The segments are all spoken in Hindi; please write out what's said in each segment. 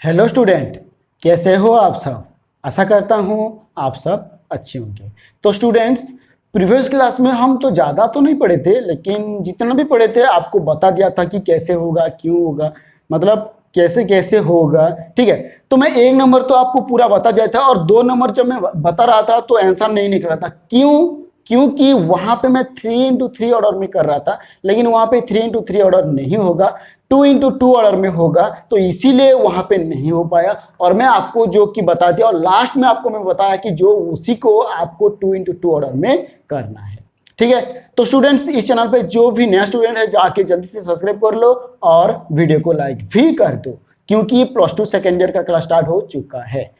हेलो स्टूडेंट, कैसे हो आप सब। आशा करता हूँ आप सब अच्छे होंगे। तो स्टूडेंट्स, प्रीवियस क्लास में हम तो ज़्यादा तो नहीं पढ़े थे, लेकिन जितना भी पढ़े थे आपको बता दिया था कि कैसे होगा, क्यों होगा, मतलब कैसे कैसे होगा। ठीक है, तो मैं 1 नंबर तो आपको पूरा बता दिया था, और 2 नंबर जब मैं बता रहा था तो आंसर नहीं निकला था। क्यों? क्योंकि वहां पे मैं 3 into 3 ऑर्डर में कर रहा था, लेकिन वहां पे 3 into 3 ऑर्डर नहीं होगा, 2 into 2 ऑर्डर में होगा, तो इसीलिए वहां पे नहीं हो पाया। और मैं आपको जो कि बता दिया, और लास्ट में आपको मैं बताया कि जो उसी को आपको 2 into 2 ऑर्डर में करना है। ठीक है, तो स्टूडेंट्स, इस चैनल पे जो भी नया स्टूडेंट है जाके जल्दी से सब्सक्राइब कर लो और वीडियो को लाइक भी कर दो, क्योंकि +2 सेकेंड ईयर का क्लास स्टार्ट हो चुका है।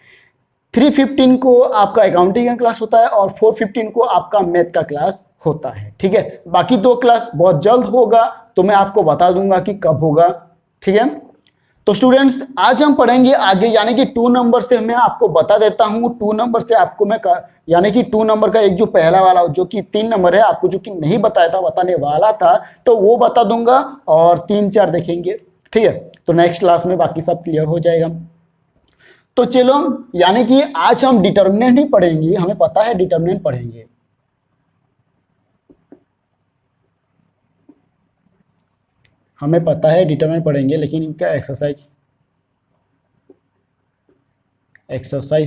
3:15 को आपका अकाउंटिंग का क्लास होता है और 4:15 को आपका मैथ का क्लास होता है। ठीक है, बाकी 2 क्लास बहुत जल्द होगा, तो मैं आपको बता दूंगा कि कब होगा। ठीक है, तो स्टूडेंट्स, आज हम पढ़ेंगे आगे, यानी कि 2 नंबर से मैं आपको बता देता हूं। 2 नंबर से आपको मैं यानी कि 2 नंबर का एक जो पहला वाला जो कि 3 नंबर है, आपको जो कि नहीं बताया था, बताने वाला था, तो वो बता दूंगा और 3-4 देखेंगे। ठीक है, तो नेक्स्ट क्लास में बाकी सब क्लियर हो जाएगा। तो चलो, यानी कि आज हम डिटर्मिनेंट ही पढ़ेंगे, हमें पता है डिटर्मिनेंट पढ़ेंगे। हमें पता है डिटर्मिनेंट पढ़ेंगे, लेकिन इनका एक्सरसाइज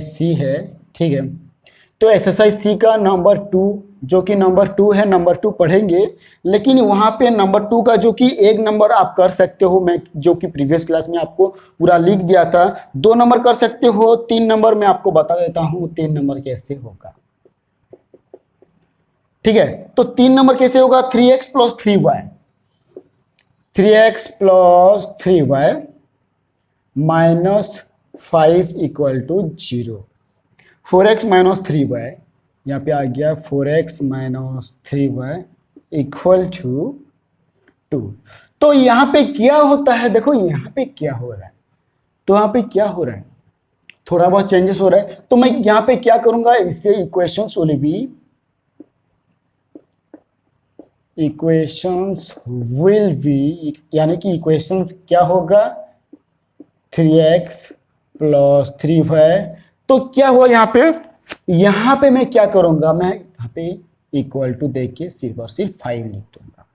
सी है। ठीक है, तो एक्सरसाइज सी का नंबर 2, जो कि नंबर 2 है, नंबर 2 पढ़ेंगे। लेकिन वहां पे नंबर 2 का जो कि 1 नंबर आप कर सकते हो, मैं जो कि प्रीवियस क्लास में आपको पूरा लिख दिया था। 2 नंबर कर सकते हो, 3 नंबर मैं आपको बता देता हूं 3 नंबर कैसे होगा। ठीक है, तो 3 नंबर कैसे होगा? 3x + 3y, 3x + 3y -5 = 0। 4x - 3y, यहाँ पे आ गया 4x - 3y = 2। तो यहाँ पे क्या होता है, देखो यहाँ पे क्या हो रहा है, तो यहाँ पे क्या हो रहा है, थोड़ा बहुत चेंजेस हो रहा है। तो मैं यहाँ पे क्या करूंगा, इससे इक्वेशंस विल बी, यानी कि इक्वेशंस क्या होगा, 3x + 3y। तो क्या हुआ यहाँ पे मैं क्या करूंगा, मैं यहाँ पे = दे के सिर्फ और सिर्फ 5 लिख दूंगा।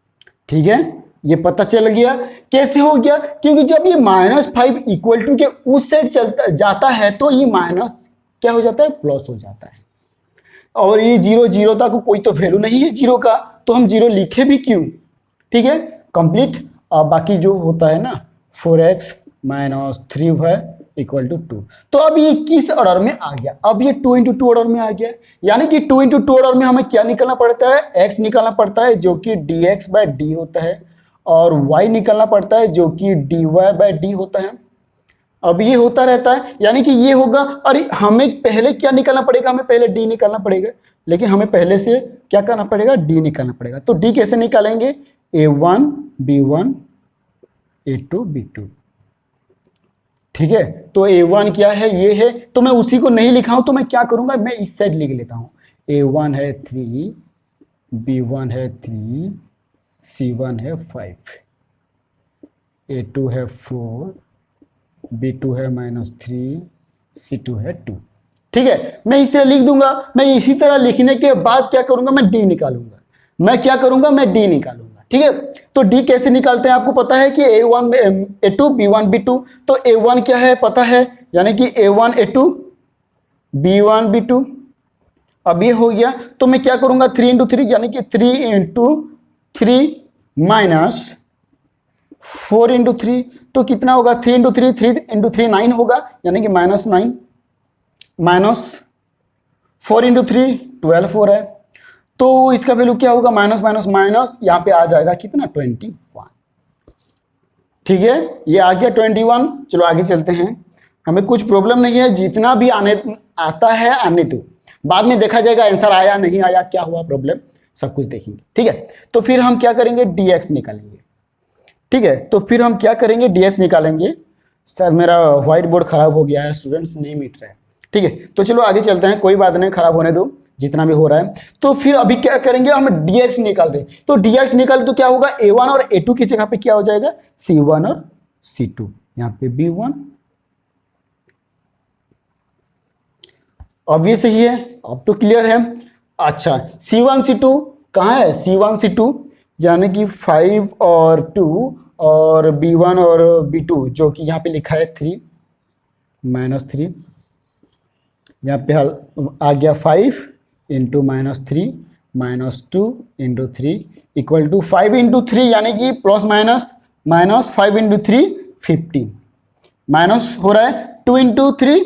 ठीक है, ये पता चल गया कैसे हो गया, क्योंकि जब ये -5 = के उस साइड चलता जाता है, तो ये माइनस क्या हो जाता है, प्लस हो जाता है। और ये 0 0 तक कोई तो वैल्यू नहीं है 0 का, तो हम 0 लिखे भी क्यों। ठीक है, कंप्लीट। बाकी जो होता है ना, 4x - 3y = 2। तो अब ये किस ऑर्डर में आ गया, अब ये 2 into 2 ऑर्डर में आ गया। यानी कि 2 into 2 ऑर्डर में हमें क्या निकालना पड़ता है, x निकालना पड़ता है जो कि dx/d होता है, और y निकालना पड़ता है जो कि dy/d होता है। अब ये होता रहता है, यानी कि ये होगा। और हमें पहले क्या निकालना पड़ेगा, हमें पहले डी निकालना पड़ेगा, लेकिन हमें पहले से क्या करना पड़ेगा, डी निकालना पड़ेगा। तो डी कैसे निकालेंगे, a1 b1 a2 b2। ठीक है, तो a1 क्या है, ये है, तो मैं उसी को नहीं लिखा हूं, तो मैं क्या करूंगा, मैं इस साइड लिख लेता हूं। a1 है 3, b1 है 3, c1 है 5, a2 है 4, b2 है -3, c2 है 2। ठीक है, मैं इस तरह लिख दूंगा। मैं इसी तरह लिखने के बाद क्या करूंगा, मैं डी निकालूंगा। मैं क्या करूंगा, मैं डी निकालूंगा। ठीक है, तो डी कैसे निकालते हैं, आपको पता है कि a1 a2 b1 b2। तो a1 क्या है पता है, यानी कि a1 a2 b1 b2। अब ये हो गया, तो मैं क्या करूंगा, 3 into 3, यानी कि 3 into 3 -4 into 3। तो कितना होगा, 3 into 3, 3 into 3 9 होगा, यानी कि -9, -4 into 3 12 हो रहा है। तो इसका वैल्यू क्या होगा, माइनस माइनस माइनस, यहाँ पे आ जाएगा कितना, 21। ठीक है, ये आ गया 21। चलो आगे चलते हैं, हमें कुछ प्रॉब्लम नहीं है, जितना भी आता है आने दो, बाद में देखा जाएगा आंसर आया नहीं आया, क्या हुआ प्रॉब्लम, सब कुछ देखेंगे। ठीक है, तो फिर हम क्या करेंगे, dx निकालेंगे। ठीक है, तो फिर हम क्या करेंगे, dx निकालेंगे। शायद मेरा व्हाइट बोर्ड खराब हो गया है, स्टूडेंट्स नहीं मिट रहा है। ठीक है, तो चलो आगे चलते हैं, कोई बात नहीं, खराब होने दो जितना भी हो रहा है। तो फिर अभी क्या करेंगे, हम dx निकाल रहे हैं, तो dx निकाले तो क्या होगा, a1 और a2 की जगह पे क्या हो जाएगा, c1 और c2, यहाँ पे b1 ऑब्वियस ही है, अब तो क्लियर है। अच्छा C1 C2 कहाँ है, C1 C2 यानी कि 5 और 2 और B1 और B2 जो कि यहाँ पे लिखा है 3 -3, यहाँ पे हल आ गया 5 into -3 -2 into 3 equal to 5 into 3 यानी कि प्लस माइनस 5 इंटू 3 15 माइनस हो रहा है 2 इंटू 3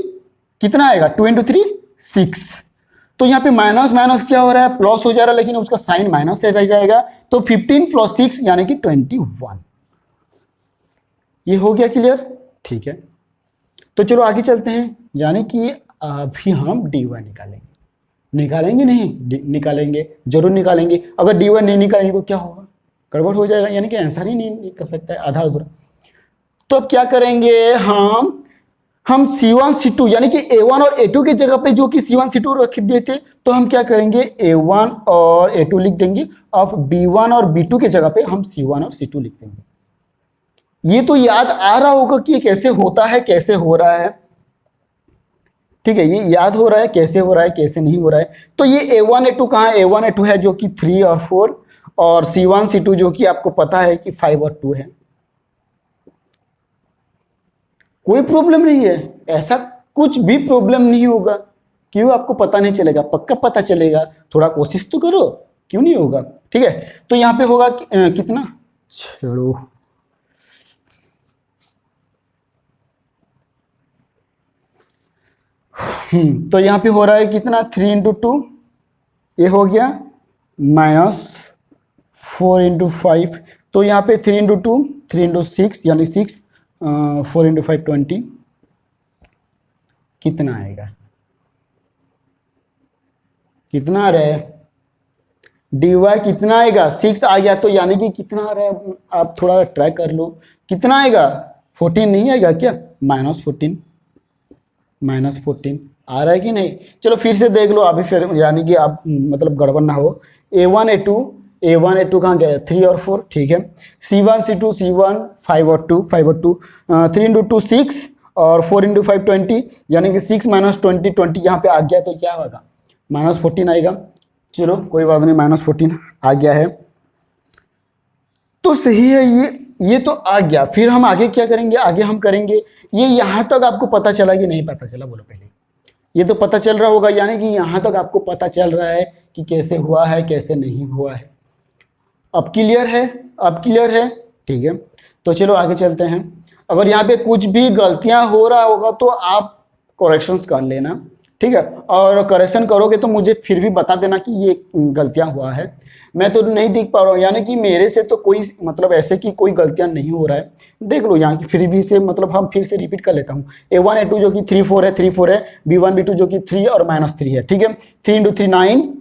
कितना आएगा, 2 इंटू 3 6। तो यहाँ पे माइनस माइनस क्या हो रहा है, प्लस हो जा रहा है, लेकिन उसका साइन माइनस से रह जाएगा। तो 15 + 6 यानी कि 21। ये हो गया क्लियर, ठीक है। तो चलो आगे चलते हैं, यानी कि अभी हम dy निकालेंगे नहीं निकालेंगे, जरूर निकालेंगे। अगर dy नहीं निकालेंगे तो क्या होगा, गड़बड़ हो जाएगा, यानी कि आंसर ही नहीं कर सकता है, आधा अधूरा। तो अब क्या करेंगे, हम C1 C2 यानी कि A1 और A2 की जगह पे जो कि C1 C2 रख दिए थे, तो हम क्या करेंगे A1 और A2 लिख देंगे। अब B1 और B2 की जगह पे हम C1 और C2 लिख देंगे। ये तो याद आ रहा होगा कि कैसे होता है, कैसे हो रहा है, ठीक है, ये याद हो रहा है कैसे हो रहा है, कैसे नहीं हो रहा है। तो ये A1 A2 कहाँ है, A1 A2 है जो कि 3 और 4, और C1 C2 जो कि आपको पता है कि 5 और 2 है। कोई प्रॉब्लम नहीं है, ऐसा कुछ भी प्रॉब्लम नहीं होगा। क्यों आपको पता नहीं चलेगा, पक्का पता चलेगा, थोड़ा कोशिश तो करो, क्यों नहीं होगा, ठीक है। तो यहाँ पे होगा कितना, छोड़ो, तो यहाँ पे हो रहा है कितना 3 इंटू 2, ये हो गया -4 इंटू 5। तो यहाँ पे 3 इंटू 2 3 इंटू 6 यानी 6, 4 इंटू 5 20, कितना आएगा, कितना आ रहा है dy कितना आएगा, 6 आ गया। तो यानी कि कितना आ रहा है, आप थोड़ा ट्राई कर लो, कितना आएगा, 14 नहीं आएगा क्या, -14 आ रहा है कि नहीं। चलो फिर से देख लो अभी, फिर यानी कि आप मतलब गड़बड़ ना हो। A1 A2 कहाँ गया, 3 और 4, ठीक है। C1 C2 C1 5 और 2 3 इंटू 2 6 और 4 इंटू 5 20, यानी कि 6 - 20 20 यहाँ पे आ गया, तो क्या होगा -14 आएगा। चलो कोई बात नहीं, -14 आ गया है तो सही है, ये तो आ गया। फिर हम आगे क्या करेंगे, आगे हम करेंगे, ये यहाँ तक आपको पता चला कि नहीं पता चला, बोलो पहले। ये तो पता चल रहा होगा, यानी कि यहाँ तक आपको पता चल रहा है कि कैसे हुआ है कैसे नहीं हुआ है। अब क्लियर है, अब क्लियर है, ठीक है। तो चलो आगे चलते हैं। अगर यहाँ पे कुछ भी गलतियां हो रहा होगा तो आप करेक्शंस कर लेना, ठीक है। और करेक्शन करोगे तो मुझे फिर भी बता देना कि ये गलतियां हुआ है। मैं तो नहीं देख पा रहा हूँ, यानी कि मेरे से तो कोई मतलब ऐसे की कोई गलतियां नहीं हो रहा है। देख लो यहाँ की फिर भी से, मतलब हम फिर से रिपीट कर लेता हूँ। A1 A2 जो कि 3 4 है, 3 4 है। B1 B2 जो कि 3 और -3 है, ठीक है। 3 इंटू 3 9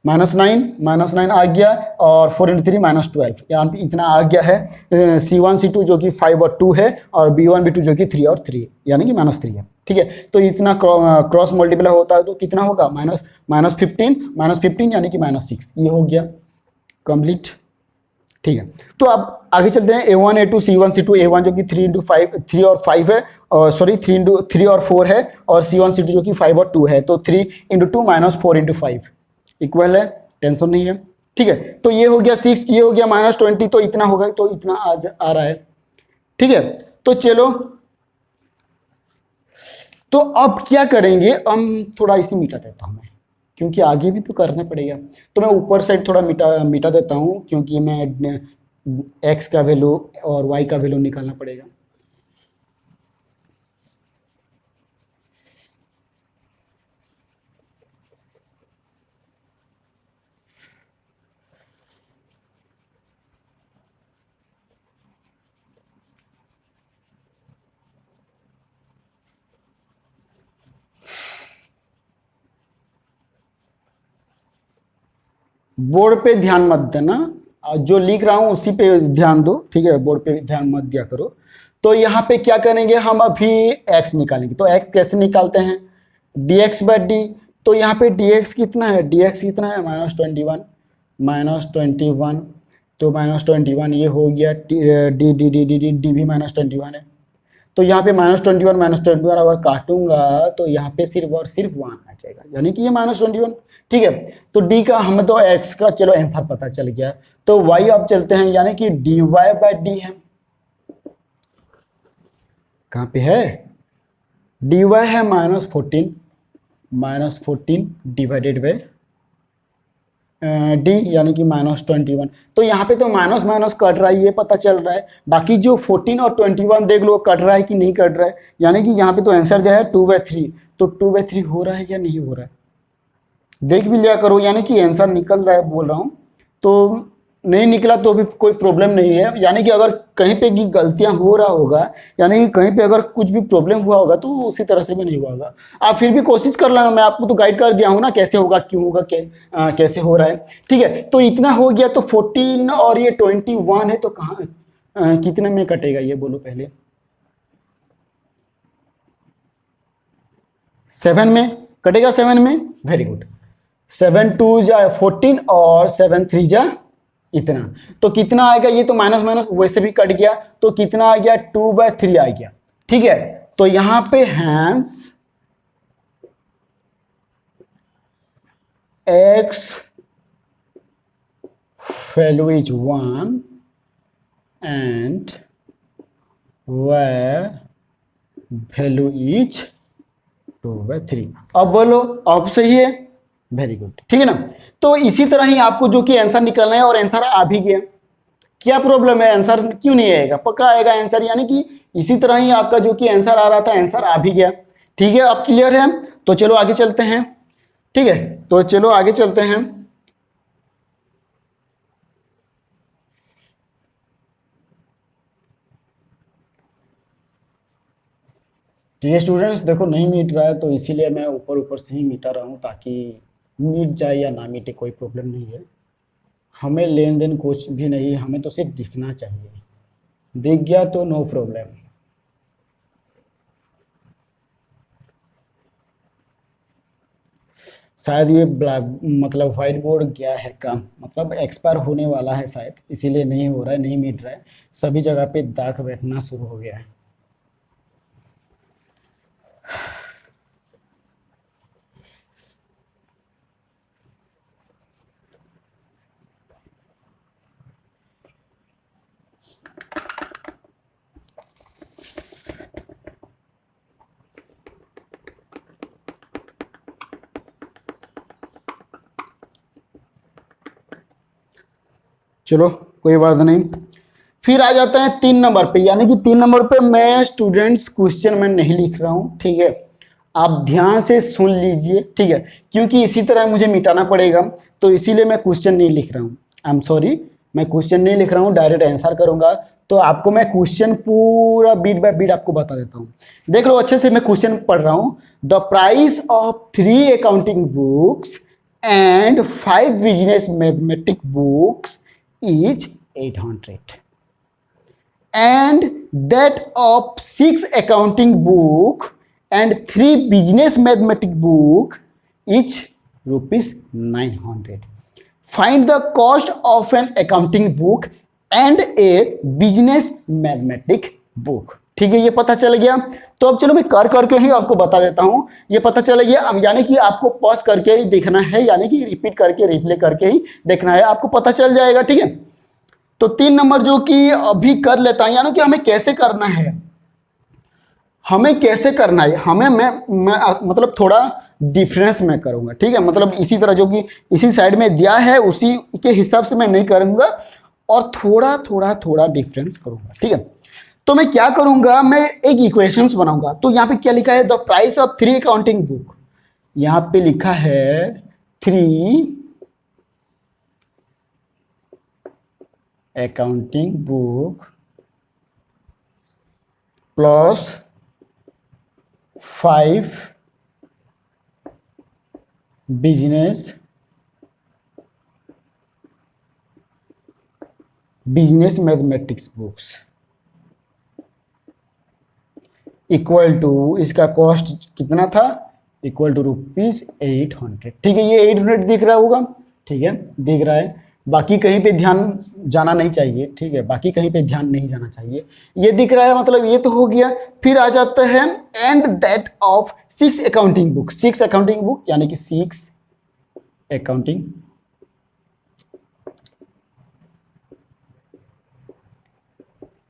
-9 आ गया, और 4 इंटू 3 -12, यहाँ पे इतना आ गया है। C1 C2 जो कि 5 और 2 है, और B1 B2 जो कि 3 और 3 यानी कि -3 है, ठीक है। तो इतना क्रॉस मल्टीप्लाई होता है तो कितना होगा, -15 यानी कि -6, ये हो गया कंप्लीट, ठीक है। तो अब आगे चलते हैं। A1 A2 C1 C2, A1 जो कि 3 और 5 है, और सॉरी 3 और 4 है, और C1 C2 जो कि 5 और 2 है। तो 3 इंटू 2 -4 इंटू 5 इक्वल है, टेंशन नहीं है, ठीक है। तो ये हो गया 6, ये हो गया -20, तो इतना होगा, तो इतना आज आ रहा है, ठीक है। तो चलो, तो अब क्या करेंगे, हम थोड़ा इसी मिटा देता हूं मैं, क्योंकि आगे भी तो करना पड़ेगा। तो मैं ऊपर साइड थोड़ा मिटा देता हूं, क्योंकि मैं x का वैल्यू और y का वैल्यू निकालना पड़ेगा। बोर्ड पे ध्यान मत देना, जो लिख रहा हूं उसी पे ध्यान दो, ठीक है। बोर्ड पे ध्यान मत दिया करो। तो यहाँ पे क्या करेंगे, हम अभी x निकालेंगे। तो x कैसे निकालते हैं, dx/d। तो यहाँ पे dx कितना है, dx कितना है -21, तो -21 ये हो गया, डी भी -21 है। तो यहाँ पे -21 अगर काटूंगा तो यहाँ पे सिर्फ और सिर्फ 1 आ जाएगा, यानी कि ये -21। ठीक है, तो डी का हमें तो एक्स का चलो आंसर पता चल गया। तो वाई अब चलते हैं, यानी कि dy बाई डी है, कहाँ पे है, dy है -14 डिवाइडेड बाई डी, यानी कि -21। तो यहाँ पे तो माइनस माइनस कट रहा है, ये पता चल रहा है। बाकी जो 14 और 21 देख लो कट रहा है कि नहीं कट रहा है, यानी कि यहाँ पे तो आंसर जो है 2/3। तो 2/3 हो रहा है या नहीं हो रहा है, देख भी लिया करो, यानी कि आंसर निकल रहा है बोल रहा हूँ। तो नहीं निकला तो भी कोई प्रॉब्लम नहीं है, यानी कि अगर कहीं पे की गलतियां हो रहा होगा, यानी कि कहीं पे अगर कुछ भी प्रॉब्लम हुआ होगा तो उसी तरह से भी नहीं हुआ होगा। आप फिर भी कोशिश कर लेना, मैं आपको तो गाइड कर दिया हूँ ना कैसे होगा, क्यों होगा, कैसे हो रहा है। ठीक है, तो इतना हो गया। तो 14 और ये 21 है, तो कहाँ कितने में कटेगा ये बोलो पहले, 7 में कटेगा, 7 में, वेरी गुड। 7 2 जा 14 और 7 3 जा इतना, तो कितना आएगा, ये तो माइनस माइनस वैसे भी कट गया, तो कितना आ गया, 2/3 आ गया। ठीक है, तो यहां पे hence x value is 1 and y value is 2/3। अब बोलो, अब सही है, वेरी गुड, ठीक है ना। तो इसी तरह ही आपको जो कि आंसर निकलना है, और आंसर आ भी गया, क्या प्रॉब्लम है, आंसर क्यों नहीं आएगा, पक्का आएगा आंसर, यानी कि इसी तरह ही आपका जो कि आंसर आ रहा था, आंसर आ भी गया। ठीक है, अब क्लियर है, तो चलो आगे चलते हैं। ठीक है, तो चलो आगे चलते हैं। ठीक है स्टूडेंट्स, देखो नहीं मिट रहा है, तो इसीलिए मैं ऊपर ऊपर से ही मिटा रहा हूँ, ताकि मिट जाए या ना मिटे कोई प्रॉब्लम नहीं है। हमें लेन देन कुछ भी नहीं, हमें तो सिर्फ दिखना चाहिए, दिख गया तो नो प्रॉब्लम। शायद ये ब्लैक मतलब व्हाइट बोर्ड गया है काम, मतलब एक्सपायर होने वाला है शायद, इसीलिए नहीं हो रहा है, नहीं मिट रहा है, सभी जगह पे दाग बैठना शुरू हो गया है। चलो कोई बात नहीं, फिर आ जाता है 3 नंबर पे, यानी कि 3 नंबर पे मैं स्टूडेंट्स क्वेश्चन में नहीं लिख रहा हूँ। ठीक है, आप ध्यान से सुन लीजिए, ठीक है, क्योंकि इसी तरह मुझे मिटाना पड़ेगा, तो इसीलिए मैं क्वेश्चन नहीं लिख रहा हूँ। आई एम सॉरी, मैं क्वेश्चन नहीं लिख रहा हूँ, डायरेक्ट आंसर करूंगा। तो आपको मैं क्वेश्चन पूरा बीट बाय बीट आपको बता देता हूँ। देख लो अच्छे से, मैं क्वेश्चन पढ़ रहा हूँ। The price of 3 accounting books and 5 business mathematic books is 800 and that of 6 accounting book and 3 business mathematics book is rupees 900. Find the cost of an accounting book and a business mathematics book. ठीक है, ये पता चल गया। तो अब चलो मैं कर करके ही आपको बता देता हूं, ये पता चल गया। अब यानी कि आपको पॉज करके ही देखना है, यानी कि रिपीट करके रिप्ले करके ही देखना है, आपको पता चल जाएगा। ठीक है, तो 3 नंबर जो कि अभी कर लेता हूं, यानी कि हमें कैसे करना है, हमें कैसे करना है, हमें मैं मतलब थोड़ा डिफरेंस में करूंगा। ठीक है, मतलब इसी तरह जो कि इसी साइड में दिया है उसी के हिसाब से मैं नहीं करूंगा, और थोड़ा थोड़ा थोड़ा डिफरेंस करूंगा। ठीक है, तो मैं क्या करूंगा, मैं एक इक्वेशंस बनाऊंगा। तो यहाँ पे क्या लिखा है, the price of 3 accounting book, यहाँ पे लिखा है 3 accounting book plus 5 business mathematics books equal to, इसका कॉस्ट कितना था, इक्वल टू रुपीज 800। ठीक है, ये 800 दिख रहा होगा, ठीक है दिख रहा है। बाकी कहीं पे ध्यान जाना नहीं चाहिए, ठीक है, बाकी कहीं पे ध्यान नहीं जाना चाहिए। ये दिख रहा है, मतलब ये तो हो गया। फिर आ जाता है and that of 6 accounting book. 6 accounting book यानी कि 6 accounting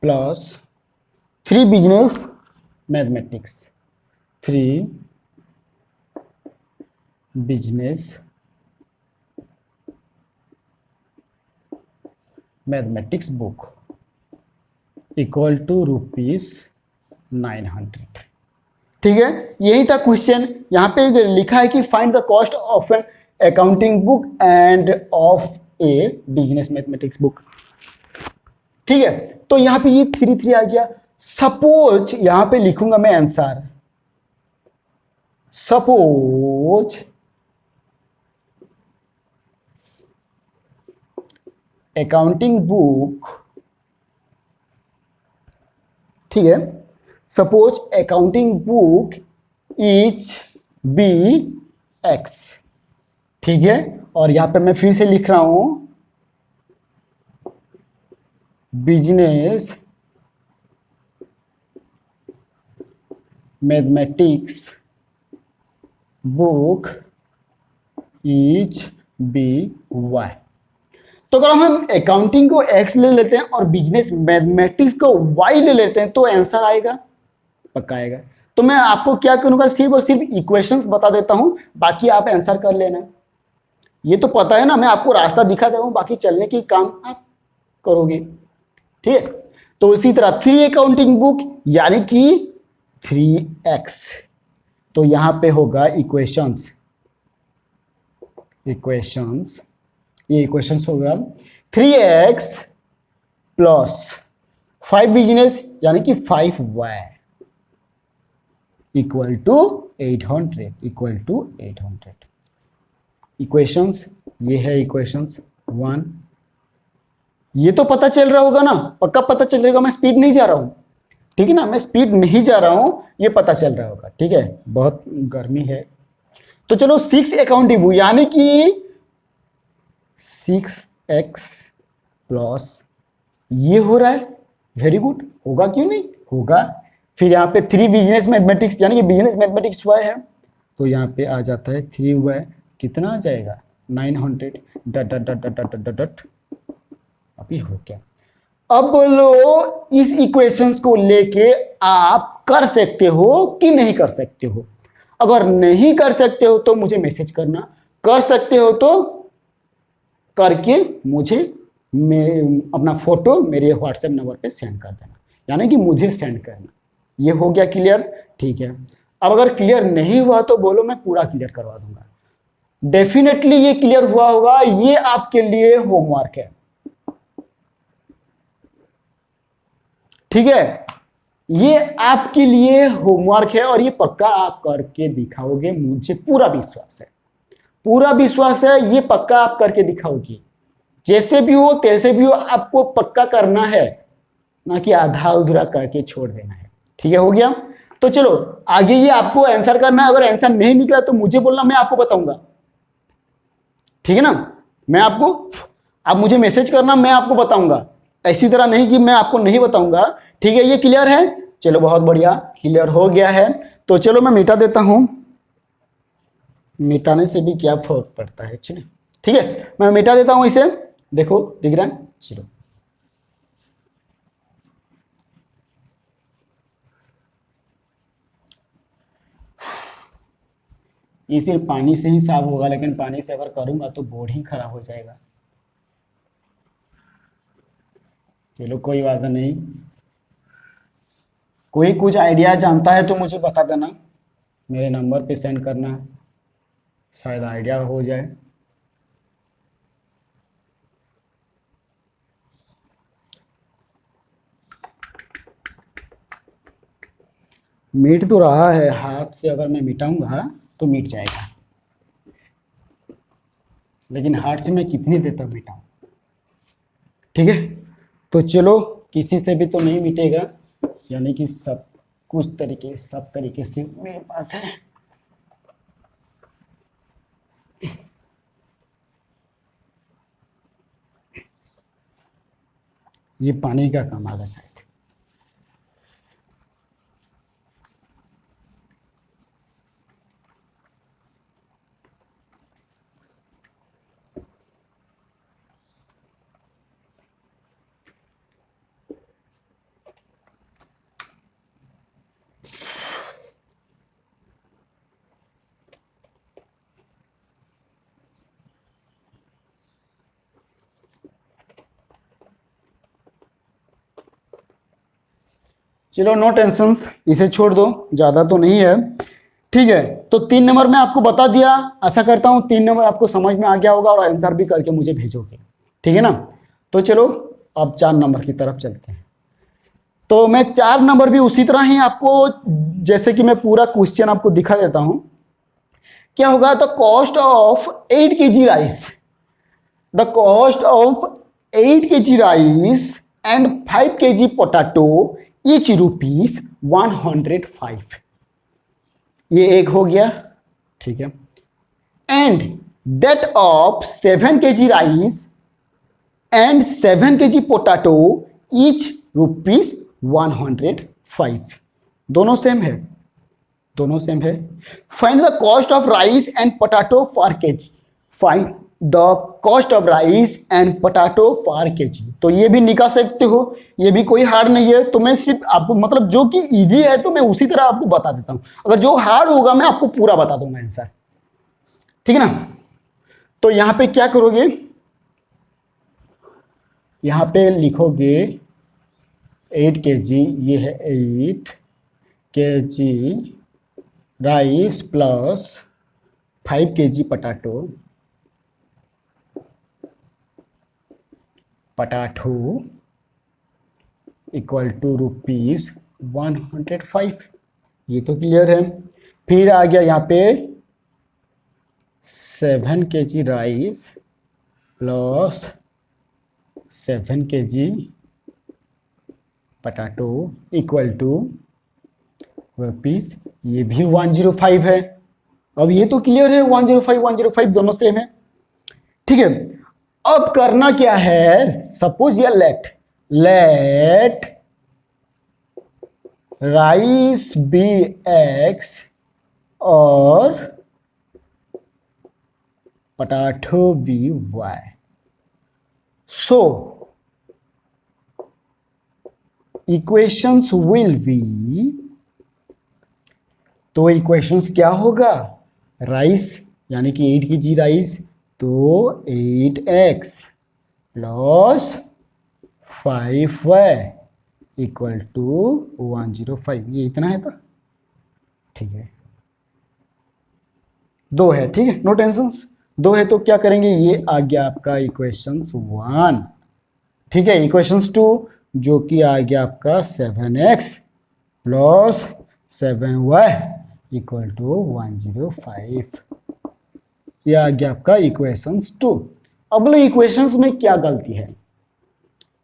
plus 3 business mathematics. 3 business mathematics book equal to ₹900। ठीक है, यही था क्वेश्चन। यहां पे लिखा है कि find the cost of an accounting book end of A business mathematics book. ठीक है, तो यहां पे ये 3 आ गया। सपोज यहां पे लिखूंगा मैं आंसर, सपोज अकाउंटिंग बुक, ठीक है, suppose accounting book is be x. ठीक है, और यहां पे मैं फिर से लिख रहा हूं business mathematics book is be y. तो अगर हम अकाउंटिंग को एक्स ले लेते हैं और बिजनेस मैथमेटिक्स को वाई ले लेते हैं तो आंसर आएगा, पक्का आएगा। तो मैं आपको क्या करूंगा, सिर्फ और सिर्फ इक्वेशंस बता देता हूं, बाकी आप आंसर कर लेना। ये तो पता है ना, मैं आपको रास्ता दिखा देता हूं, बाकी चलने की काम आप करोगे। ठीक है, तो इसी तरह 3 अकाउंटिंग बुक यानी कि 3x। तो यहां पे होगा इक्वेशंस, ये इक्वेशंस होगा 3x प्लस 5 बिजनेस यानी कि 5y इक्वल टू 800। इक्वेशंस ये है, इक्वेशंस 1। ये तो पता चल रहा होगा ना, पक्का पता चल रहा होगा, मैं स्पीड नहीं जा रहा हूं, ठीक है ना, मैं स्पीड नहीं जा रहा हूं, ये पता चल रहा होगा। ठीक है, बहुत गर्मी है। तो चलो 6 अकाउंटिंग बुक यानी कि 6x प्लस ये हो रहा है, वेरी गुड, होगा क्यों नहीं होगा। फिर यहाँ पे 3 बिजनेस मैथमेटिक्स यानी कि बिजनेस मैथमेटिक्स y है, तो यहाँ पे आ जाता है 3y, कितना आ जाएगा 900 डट डट डट डट डट डट डट। अभी हो क्या, अब बोलो इस इक्वेशंस को लेके आप कर सकते हो कि नहीं कर सकते हो। अगर नहीं कर सकते हो तो मुझे मैसेज करना, कर सकते हो तो करके मुझे अपना फोटो मेरे व्हाट्सएप नंबर पे सेंड कर देना, यानी कि मुझे सेंड करना। ये हो गया क्लियर, ठीक है। अब अगर क्लियर नहीं हुआ तो बोलो, मैं पूरा क्लियर करवा दूंगा। डेफिनेटली ये क्लियर हुआ होगा, ये आपके लिए होमवर्क है, ठीक है, ये आपके लिए होमवर्क है और ये पक्का आप करके दिखाओगे, मुझे पूरा विश्वास है, पूरा विश्वास है, ये पक्का आप करके दिखाओगे। जैसे भी हो तैसे भी हो, आपको पक्का करना है, ना कि आधा अधूरा करके छोड़ देना है। ठीक है, हो गया। तो चलो आगे ये आपको आंसर करना है, अगर आंसर नहीं निकला तो मुझे बोलना, मैं आपको बताऊंगा। ठीक है ना, मैं आपको, आप मुझे मैसेज करना, मैं आपको बताऊंगा, ऐसी तरह नहीं कि मैं आपको नहीं बताऊंगा। ठीक है, ये क्लियर है, चलो बहुत बढ़िया, क्लियर हो गया है। तो चलो मैं मिटा देता हूं, मिटाने से भी क्या फर्क पड़ता है, चलिए ठीक है, मैं मिटा देता हूं इसे, देखो दिख रहा है, चलो ये सिर्फ पानी से ही साफ होगा, लेकिन पानी से अगर करूंगा तो बोर्ड ही खराब हो जाएगा। चलो कोई बात नहीं, कोई कुछ आइडिया जानता है तो मुझे बता देना, मेरे नंबर पे सेंड करना, शायद आइडिया हो जाए। मिट तो रहा है, हाथ से अगर मैं मिटाऊंगा तो मिट जाएगा, लेकिन हाथ से मैं कितनी देर तक मिटाऊं। ठीक है, तो चलो किसी से भी तो नहीं मिटेगा, यानी कि सब तरीके से मेरे पास है। ये पानी का काम आ गया शायद। चलो नो टेंशंस, इसे छोड़ दो, ज़्यादा तो नहीं है। ठीक है, तो 3 नंबर में आपको बता दिया। आशा करता हूँ 3 नंबर आपको समझ में आ गया होगा और आंसर भी करके मुझे भेजोगे, ठीक है ना। तो चलो अब 4 नंबर की तरफ चलते हैं। तो मैं 4 नंबर भी उसी तरह ही आपको, जैसे कि मैं पूरा क्वेश्चन आपको दिखा देता हूँ। क्या होगा, the cost of 8 kg rice, the cost of 8 kg rice and 5 kg potato each ₹105। ये एक हो गया, ठीक है। And that of 7 kg rice and 7 kg potato each ₹105। दोनों सेम है, दोनों सेम है। Find the cost of rice and potato for kg, find the cost of rice and potato for kg. तो ये भी निकाल सकते हो, ये भी कोई हार्ड नहीं है। तो मैं सिर्फ आपको, मतलब जो कि इजी है तो मैं उसी तरह आपको बता देता हूं, अगर जो हार्ड होगा मैं आपको पूरा बता दूंगा आंसर, ठीक है ना। तो यहां पे क्या करोगे, यहां पे लिखोगे 8 kg, ये है 8 kg rice plus 5 kg potato equal to ₹105। ये तो क्लियर है। फिर आ गया यहाँ पे 7 kg rice plus 7 kg potato equal to rupees, ये भी 105 है। अब ये तो क्लियर है, 105 दोनों सेम है, ठीक है। अब करना क्या है, सपोज या लेट राइस बी X और potato be Y। So equations will be, तो इक्वेशंस क्या होगा, राइस यानी कि 8 kg राइस, तो 8x plus 5y equal to 105। ये इतना है, तो ठीक है, 2 है, ठीक है, नो टेंशंस। 2 है तो क्या करेंगे, ये आ गया आपका इक्वेशंस 1, ठीक है। इक्वेशंस 2 जो कि आ गया आपका 7x plus 7y equal to 105। ये आ गया आपका इक्वेशंस 2। अब बोलो इक्वेशंस में क्या गलती है,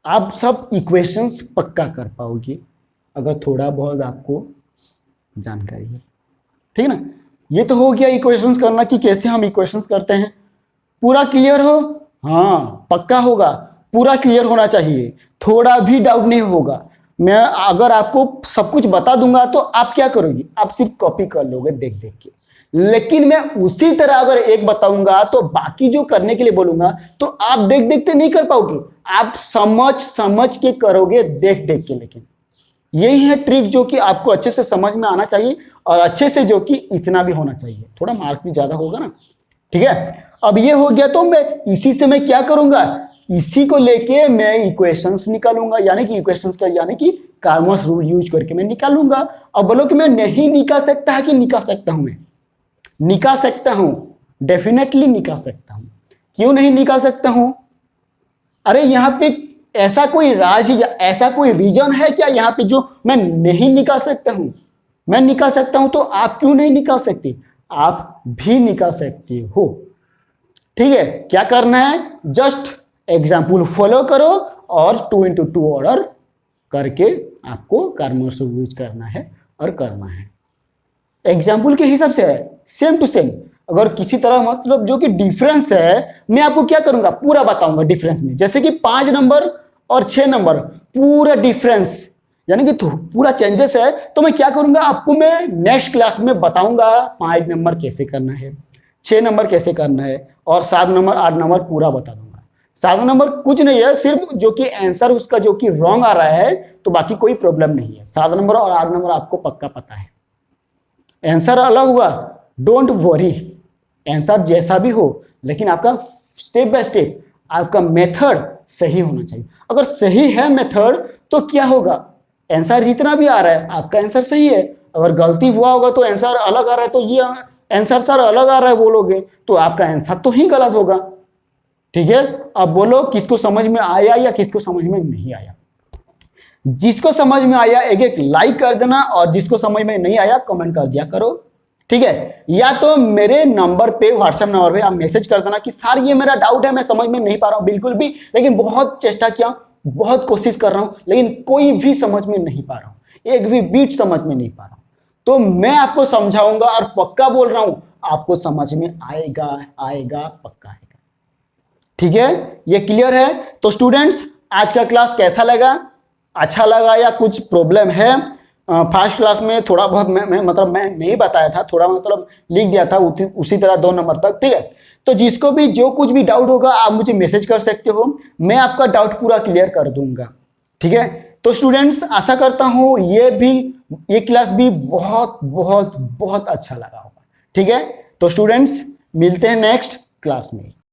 आप सब इक्वेशंस पक्का कर पाओगे अगर थोड़ा बहुत आपको जानकारी है, ठीक है ना। ये तो हो गया इक्वेशंस करना कि कैसे हम इक्वेशंस करते हैं। पूरा क्लियर हो, हाँ पक्का होगा, पूरा क्लियर होना चाहिए, थोड़ा भी डाउट नहीं होगा। मैं अगर आपको सब कुछ बता दूंगा तो आप क्या करोगे, आप सिर्फ कॉपी कर लोगे देख देख के, लेकिन मैं उसी तरह अगर एक बताऊंगा तो बाकी जो करने के लिए बोलूंगा तो आप देख देखते नहीं कर पाओगे, आप समझ के करोगे देख देख के। लेकिन यही है ट्रिक जो कि आपको अच्छे से समझ में आना चाहिए और अच्छे से जो कि इतना भी होना चाहिए, थोड़ा मार्क भी ज्यादा होगा ना, ठीक है। अब ये हो गया तो मैं इसी से मैं क्या करूंगा, इसी को लेके मैं इक्वेशंस निकालूंगा, यानी कि इक्वेशंस का यानी कि कार्मोस रूल यूज करके मैं निकालूंगा। अब बोलो कि मैं नहीं निकाल सकता है कि निकाल सकता हूं, मैं निकाल सकता हूं, डेफिनेटली निकाल सकता हूं। क्यों नहीं निकाल सकता हूं, अरे यहां पे ऐसा कोई राज या ऐसा कोई रीजन है क्या यहाँ पे जो मैं नहीं निकाल सकता हूं, मैं निकाल सकता हूं, तो आप क्यों नहीं निकाल सकते, आप भी निकाल सकते हो, ठीक है। क्या करना है, जस्ट एग्जाम्पल फॉलो करो और 2 into 2 ऑर्डर करके आपको कार्मोस रूल यूज करना है और करना है। एग्जाम्पल के हिसाब से है सेम टू सेम। अगर किसी तरह मतलब जो कि डिफरेंस है मैं आपको क्या करूंगा पूरा बताऊंगा डिफरेंस में, जैसे कि 5 नंबर और 6 नंबर पूरा डिफरेंस यानी कि पूरा चेंजेस है। तो मैं क्या करूंगा, आपको मैं नेक्स्ट क्लास में बताऊंगा 5 नंबर कैसे करना है, 6 नंबर कैसे करना है, और 7 नंबर 8 नंबर पूरा बता दूंगा। 7 नंबर कुछ नहीं है, सिर्फ जो कि आंसर उसका जो कि रॉन्ग आ रहा है, तो बाकी कोई प्रॉब्लम नहीं है। 7 नंबर और 8 नंबर आपको पक्का पता है, आंसर अलग हुआ, डोंट वरी, आंसर जैसा भी हो, लेकिन आपका स्टेप बाय स्टेप आपका मेथड सही होना चाहिए। अगर सही है मेथड तो क्या होगा, आंसर जितना भी आ रहा है आपका आंसर सही है। अगर गलती हुआ होगा तो आंसर अलग आ रहा है, तो ये आंसर सर अलग आ रहा है बोलोगे तो आपका आंसर तो ही गलत होगा। ठीक है, अब बोलो किसको समझ में आया या किसको समझ में नहीं आया। जिसको समझ में आया एक एक लाइक कर देना, और जिसको समझ में नहीं आया कमेंट कर दिया करो। ठीक है, या तो मेरे नंबर पे, व्हाट्सएप नंबर पे आप मैसेज कर देना कि सर ये मेरा डाउट है, मैं समझ में नहीं पा रहा हूं बिल्कुल भी, लेकिन बहुत चेष्टा किया, बहुत कोशिश कर रहा हूं, लेकिन कोई भी समझ में नहीं पा रहा हूं, एक भी बीट समझ में नहीं पा रहा हूं। तो मैं आपको समझाऊंगा और पक्का बोल रहा हूं आपको समझ में आएगा, आएगा, पक्का आएगा। ठीक है, ये क्लियर है। तो स्टूडेंट्स आज का क्लास कैसा लगा, अच्छा लगा या कुछ प्रॉब्लम है? फर्स्ट क्लास में थोड़ा बहुत मैं नहीं बताया था, थोड़ा मतलब लिख दिया था उसी तरह 2 नंबर तक। ठीक है, तो जिसको भी जो कुछ भी डाउट होगा आप मुझे मैसेज कर सकते हो, मैं आपका डाउट पूरा क्लियर कर दूंगा। ठीक है, तो स्टूडेंट्स आशा करता हूं ये क्लास भी बहुत बहुत बहुत अच्छा लगा होगा। ठीक है, तो स्टूडेंट्स मिलते हैं नेक्स्ट क्लास में।